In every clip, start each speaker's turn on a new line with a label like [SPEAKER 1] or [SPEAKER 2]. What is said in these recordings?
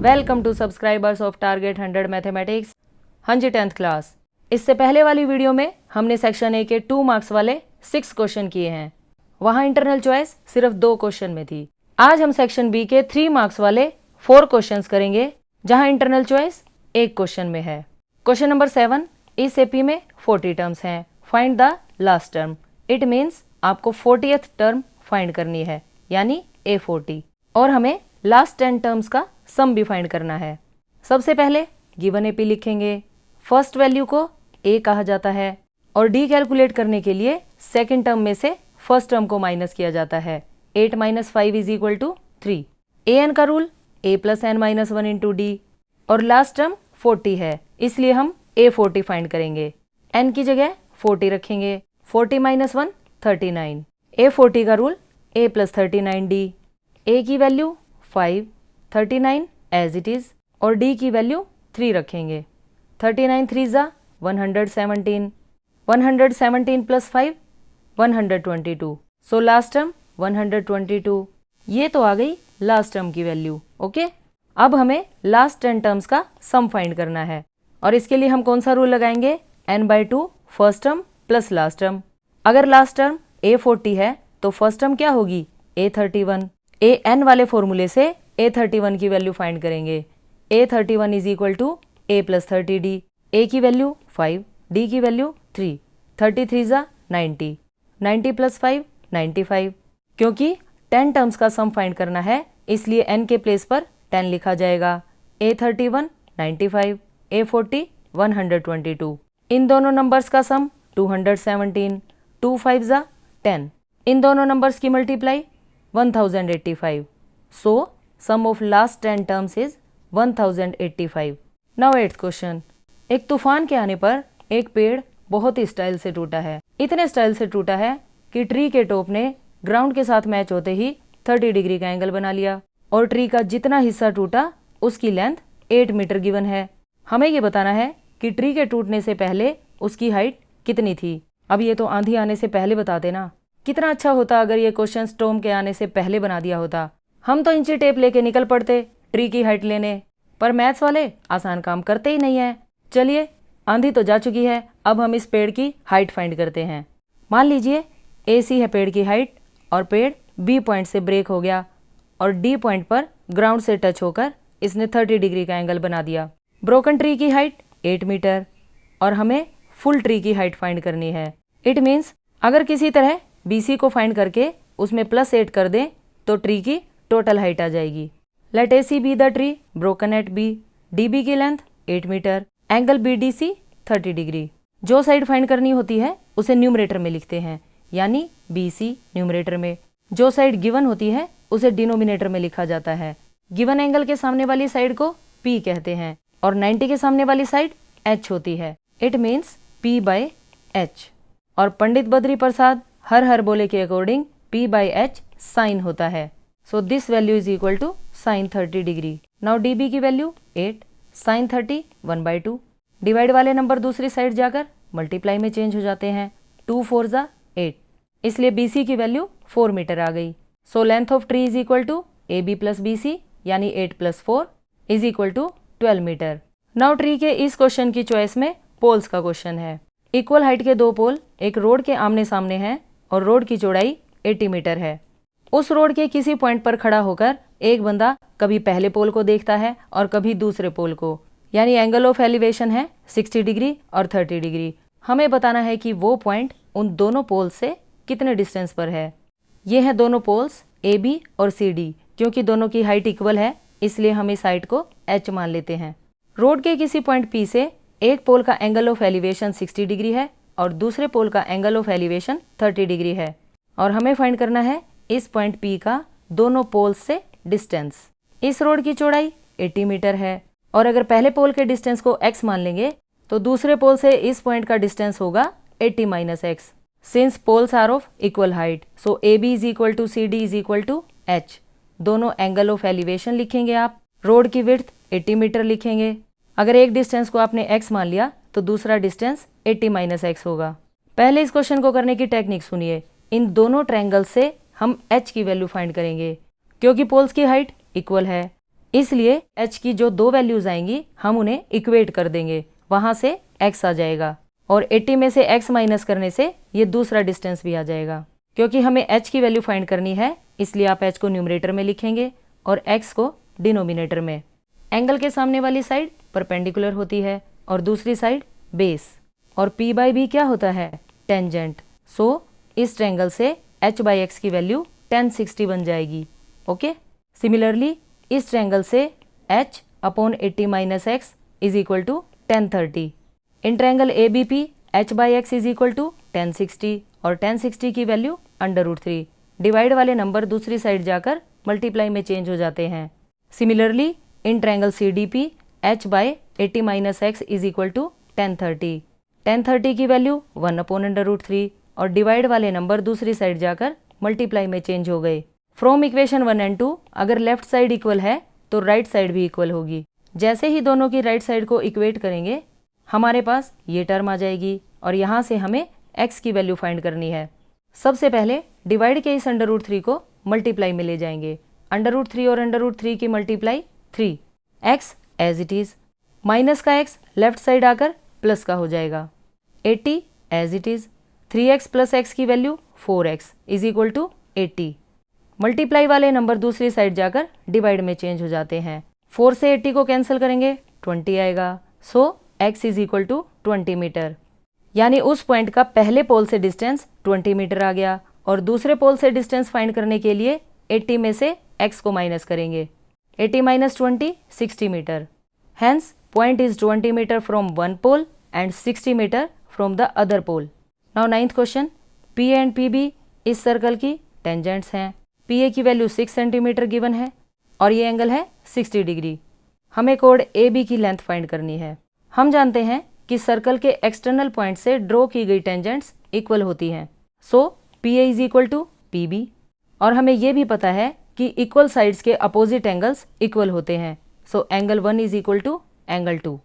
[SPEAKER 1] Welcome to subscribers of target 100 mathematics. हाँ जी 10th class. इससे पहले वाली वीडियो में हमने सेक्शन ए के 2 मार्क्स वाले 6 क्वेश्चन किए हैं। वहाँ इंटरनल चॉइस सिर्फ 2 क्वेश्चन में थी। आज हम सेक्शन बी के 3 मार्क्स वाले 4 क्वेश्चंस करेंगे, जहाँ इंटरनल चॉइस 1 क्वेश्चन में है। क्वेश्चन नंबर 7, इस एपी में 40 टर्म्स हैं। Find the last term. It means आपको 40th टर्म फाइंड करनी है, यानी A40, और हमें लास्ट 10 टर्म्स का सम भी फाइंड करना है। सबसे पहले गिवन एपी लिखेंगे। फर्स्ट वैल्यू को A कहा जाता है और D कैलकुलेट करने के लिए सेकेंड टर्म में से फर्स्ट टर्म को माइनस किया जाता है। 8 - 5 = 3। an का रूल a + n - 1 × d, और लास्ट टर्म 40 है, इसलिए हम A40 फाइंड करेंगे। n की जगह 40 रखेंगे। 40 - 1 39। A40 का रूल a + 39d। a की वैल्यू 5, 39 एज इट इज, और d की वैल्यू 3 रखेंगे। 39 3 ज़ा 117, 117 + 5 122। So last term 122। ये तो आ गई लास्ट टर्म की वैल्यू। ओके, अब हमें लास्ट 10 टर्म्स का सम फाइंड करना है, और इसके लिए हम कौन सा रूल लगाएंगे? n/2 first term plus last term. अगर लास्ट टर्म A40 है तो फर्स्ट टर्म क्या होगी? A31। an वाले फॉर्मूले से A31 की वैल्यू फाइंड करेंगे। A31 = a + 30d। a की वैल्यू 5, d की वैल्यू 3। 33 ज़ा 90, 90 + 5 95। क्योंकि 10 टर्म्स का सम फाइंड करना है, इसलिए n के प्लेस पर 10 लिखा जाएगा। A31 95, A40 122। इन दोनों नंबर्स का सम 217, 2 5 ज़ा 10। इन दोनों नंबर्स की multiply 1085। So sum of last 10 terms is 1085। Now 8th question. एक तूफान के आने पर एक पेड़ बहुत ही स्टाइल से टूटा है। इतने स्टाइल से टूटा है कि ट्री के टॉप ने ग्राउंड के साथ मैच होते ही 30 डिग्री का एंगल बना लिया, और ट्री का जितना हिस्सा टूटा उसकी लेंथ 8 मीटर गिवन है। हमें ये बताना है कि ट्री के टूटने से पहले उसकी हाइट कितनी थी। अब ये तो आंधी आने से पहले बताते ना। कितना अच्छा होता अगर ये क्वेश्चन स्टॉर्म के आने से पहले बना दिया होता। हम तो इंची टेप लेके निकल पड़ते ट्री की हाइट लेने, पर मैथ्स वाले आसान काम करते ही नहीं है। चलिए, आंधी तो जा चुकी है, अब हम इस पेड़ की हाइट फाइंड करते हैं। मान लीजिए AC है पेड़ की हाइट, और पेड़ B पॉइंट से ब्रेक हो गया और D पॉइंट पर ग्राउंड से टच होकर इसने 30 डिग्री का एंगल बना दिया। ब्रोकन ट्री की हाइट 8 मीटर, और हमें फुल ट्री की हाइट फाइंड करनी है। इट मीन्स अगर किसी तरह BC को फाइंड करके उसमें +8 कर दें तो ट्री की टोटल हाइट आ जाएगी। Let AC b the tree broken at B। DB की length 8 metre, angle BDC 30 degree. जो साइड फाइंड करनी होती है उसे न्यूमरेटर में लिखते हैं, यानी BC न्यूमरेटर में। जो साइड गिवन होती है उसे डिनोमिनेटर में लिखा जाता है। गिवन एंगल के सामने वाली साइड को P कहते हैं, और 90 के सामने वाली साइड H होती है। It means P/H। और पंडित बद्री प्रसाद हर हर बोले के अकॉर्डिंग P/H साइन होता है। So this value is equal to sine 30 degree. Now DB की वैल्यू 8, साइन 30 1/2। डिवाइड वाले नंबर दूसरी साइड जाकर मल्टीप्लाई में चेंज हो जाते हैं। 2 4 ज़ा 8, इसलिए BC की वैल्यू 4 मीटर आ गई। So length of tree is equal to AB + BC, यानी 8 + 4 is equal to 12 metre. Now tree के इस क्वेश्चन की चॉइस में पोल्स का क्वेश्चन है। इक्वल हाइट के 2 पोल एक रोड के आमने सामने हैं, और रोड की चौड़ाई 80 मीटर है। उस रोड के किसी पॉइंट पर खड़ा होकर एक बंदा कभी पहले पोल को देखता है और कभी दूसरे पोल को, यानी एंगल ऑफ एलिवेशन है 60 डिग्री और 30 डिग्री। हमें बताना है कि वो पॉइंट उन दोनों पोल्स से कितने डिस्टेंस पर है। ये हैं दोनों पोल्स AB और CD। क्योंकि दोनों की हाइट इक्वल है, इसलिए हम इस हाइट को H मान लेते हैं। रोड के किसी पॉइंट P से एक पोल का एंगल ऑफ एलिवेशन 60 डिग्री है और दूसरे पोल का एंगल ऑफ एलिवेशन 30 डिग्री है, और हमें फाइंड करना है इस पॉइंट P का दोनों पोल्स से डिस्टेंस। इस रोड की चौड़ाई 80 मीटर है, और अगर पहले पोल के डिस्टेंस को x मान लेंगे तो दूसरे पोल से इस पॉइंट का डिस्टेंस होगा 80 - x। Since poles are of equal height, so AB = CD = H। दोनों एंगल ऑफ एलिवेशन लिखेंगे आप। रोड की विड्थ 80 मीटर लिखेंगे। अगर एक डिस्टेंस को आपने x मान लिया तो दूसरा डिस्टेंस 80 - x होगा। पहले इस क्वेश्चन को करने की टेक्निक सुनिए। इन दोनों ट्रायंगल से हम H की वैल्यू फाइंड करेंगे। क्योंकि पोल्स की हाइट इक्वल है इसलिए h की जो दो वैल्यूज आएंगी हम उन्हें इक्वेट कर देंगे, वहां से x आ जाएगा और 80 में से x माइनस करने से ये दूसरा डिस्टेंस भी आ जाएगा। क्योंकि हमें h की वैल्यू फाइंड करनी है इसलिए आप h को न्यूमरेटर में लिखेंगे और x को डिनोमिनेटर में। एंगल के सामने वाली साइड परपेंडिकुलर होती है और दूसरी साइड बेस, और p बाई बी क्या होता है? टेंजेंट। सो इस ट्रायंगल से h बाई x की वैल्यू 1060 बन जाएगी। ओके। सिमिलरली इस ट्रायंगल से h upon 80 minus x is equal to 1030। In triangle A B P h by x is equal to 1060 और 1060 की वैल्यू √3। डिवाइड वाले नंबर दूसरी साइड जाकर मल्टीप्लाई में चेंज हो जाते हैं। Similarly in triangle C D P h by 80 minus x is equal to 1030। 1030 की वैल्यू 1/√3 और डिवाइड वाले नंबर दूसरी साइड जाकर मल्टीप्लाई में चेंज हो गए। फ्रॉम इक्वेशन 1 एंड 2 अगर लेफ्ट साइड इक्वल है तो राइट साइड भी इक्वल होगी। जैसे ही दोनों की राइट साइड को इक्वेट करेंगे हमारे पास ये टर्म आ जाएगी और यहाँ से हमें x की वैल्यू फाइंड करनी है। सबसे पहले डिवाइड के इस √3 को मल्टीप्लाई में ले जाएंगे। √3 और √3 की multiply 3, x as it is, minus का x लेफ्ट साइड आकर प्लस का हो जाएगा। 80 as it is, 3x plus x की value 4x is equal to 80। Multiply वाले नंबर दूसरी साइड जाकर डिवाइड में चेंज हो जाते हैं। 4 से 80 को कैंसिल करेंगे 20 आएगा। So x is equal to 20 metre, यानी उस पॉइंट का पहले पोल से डिस्टेंस 20 मीटर आ गया और दूसरे पोल से डिस्टेंस फाइंड करने के लिए 80 में से x को माइनस करेंगे। 80 minus 20 60 metre. Hence point is 20 metre from one pole and 60 metre from the other pole. Now 9th question, P and PB इस सर्कल की टेंजेंट्स हैं। PA की वैल्यू 6 सेंटीमीटर गिवन है और ये एंगल है 60 डिग्री। हमें कोड AB की लेंथ फाइंड करनी है। हम जानते हैं कि सर्कल के एक्सटर्नल पॉइंट से ड्रॉ की गई टेंजेंट्स इक्वल होती हैं। So PA is equal to PB और हमें ये भी पता है कि इक्वल साइड्स के अपोजिट एंगल्स इक्वल होते हैं। So angle 1 is equal to angle 2।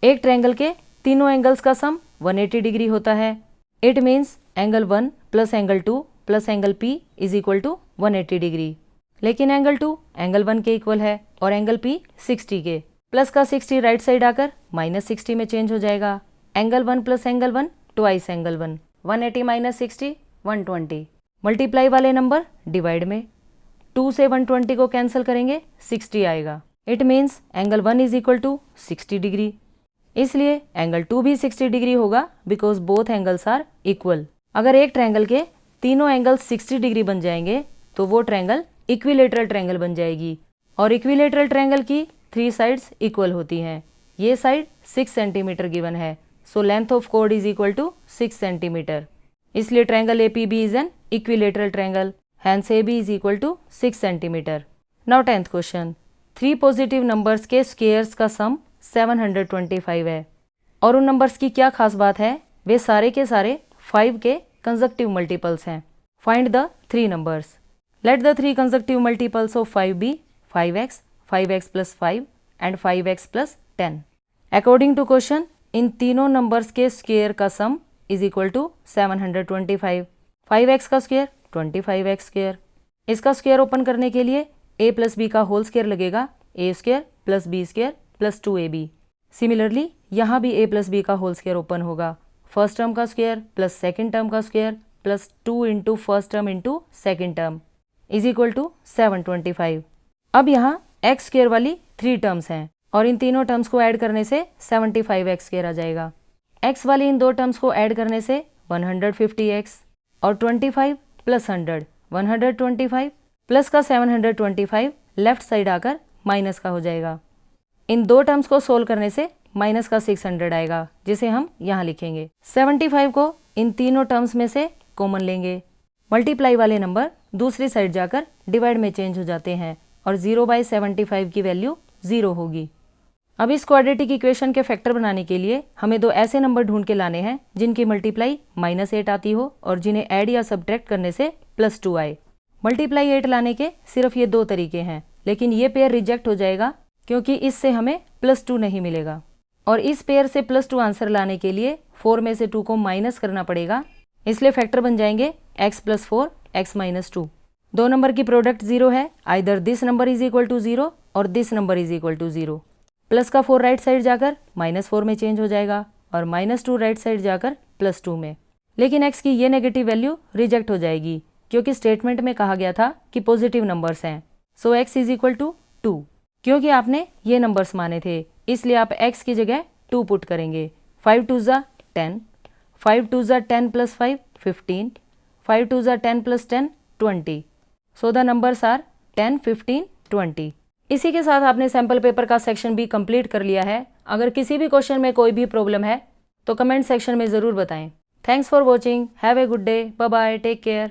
[SPEAKER 1] एक ट्रायंगल के तीनों एंगल्स का सम 180 डिग्री होता है। It means angle 1 plus angle 2 plus angle P is equal to 180 degree. लेकिन एंगल 2 एंगल 1 के इक्वल है और एंगल P 60 के। प्लस का 60 राइट साइड आकर माइनस 60 में चेंज हो जाएगा। Angle 1 plus angle 1 twice angle 1। 180 minus 60 120। Multiply वाले नंबर डिवाइड में 2 से 120 को कैंसिल करेंगे 60 आएगा। It means angle 1 is equal to 60 degree, इसलिए एंगल 2 भी 60 डिग्री होगा because both angles are equal. अगर एक ट्रायंगल के तीनों एंगल 60 डिग्री बन जाएंगे तो वो ट्रायंगल इक्विलेटरल ट्रायंगल बन जाएगी और इक्विलेटरल ट्रायंगल की 3 साइड्स इक्वल होती हैं। ये साइड 6 सेंटीमीटर गिवन है, सो लेंथ ऑफ कोड इज इक्वल टू 6 सेंटीमीटर। इसलिए triangle APB is an equilateral triangle, hence AB is equal to 6 centimetre. Now 10th question, 3 positive numbers के squares का sum 725 है और उन नंबर्स की क्या खास बात है? वे सारे के सारे 5 के कंसेक्टिव मल्टीपल्स हैं। Find the 3 numbers. Let the 3 consecutive multiples of 5 be 5x, 5x plus 5 and 5x plus 10। According to question इन तीनों नंबर्स के स्क्वायर का सम इज इक्वल टू 725। 5x का स्क्वायर 25x स्क्वायर। इसका स्क्वायर ओपन करने के लिए a प्लस बी का होल स्क्वायर लगेगा, a square plus B square plus 2ab। Similarly यहाँ भी a प्लस बी का होल स्क्वायर ओपन होगा। फर्स्ट टर्म का स्क्वायर प्लस सेकंड टर्म का square plus 2 into first term into second term is equal to 725। अब यहाँ x square वाली 3 terms हैं और इन तीनों टर्म्स को ऐड करने से 75x स्क्वायर आ जाएगा। x वाली इन 2 टर्म्स को ऐड करने से 150x और 25 प्लस 100 125 प्लस का 725 लेफ्ट साइड आकर माइनस का हो जाएगा। इन 2 टर्म्स को सोल्व करने से माइनस का 600 आएगा जिसे हम यहाँ लिखेंगे। 75 को इन तीनों टर्म्स में से कॉमन लेंगे। मल्टीप्लाई वाले नंबर दूसरी साइड जाकर डिवाइड में चेंज हो जाते हैं और 0/75 की वैल्यू 0 होगी। अब इस क्वाड्रेटिक इक्वेशन के फैक्टर बनाने के लिए हमें 2 ऐसे नंबर ढूंढ के लाने हैं जिनकी मल्टीप्लाई -8 आती हो और जिन्हें ऐड या सब्ट्रैक्ट करने से +2 आए। मल्टीप्लाई 8 लाने के सिर्फ ये 2 तरीके हैं, लेकिन ये पेयर रिजेक्ट हो जाएगा क्योंकि इससे हमें +2 नहीं मिलेगा और इस पेयर से +2 आंसर लाने के लिए 4 में से 2 को माइनस करना पड़ेगा। इसलिए फैक्टर बन जाएंगे x + 4 x - 2। 2 नंबर की प्रोडक्ट 0 है, either this number is equal to 0 और this number is equal to 0। Plus का 4 राइट साइड जाकर -4 में चेंज हो जाएगा और -2 राइट साइड जाकर +2 में। लेकिन x की ये नेगेटिव वैल्यू रिजेक्ट हो जाएगी क्योंकि स्टेटमेंट में कहा गया था कि पॉजिटिव नंबर्स हैं। सो x इज इक्वल टू 2। क्योंकि आपने ये नंबर्स माने थे इसलिए आप x की जगह 2 पुट करेंगे। 5 2 ज़ा 10, 5 2 ज़ा 10 + 5 15, 5 2 ज़ा 10 + 10 20। So the numbers are 10 15 20। इसी के साथ आपने सैम्पल पेपर का सेक्शन भी कंप्लीट कर लिया है। अगर किसी भी क्वेश्चन में कोई भी प्रॉब्लम है तो कमेंट सेक्शन में ज़रूर बताएं। Thanks for watching. Have a good day. Bye bye. Take care.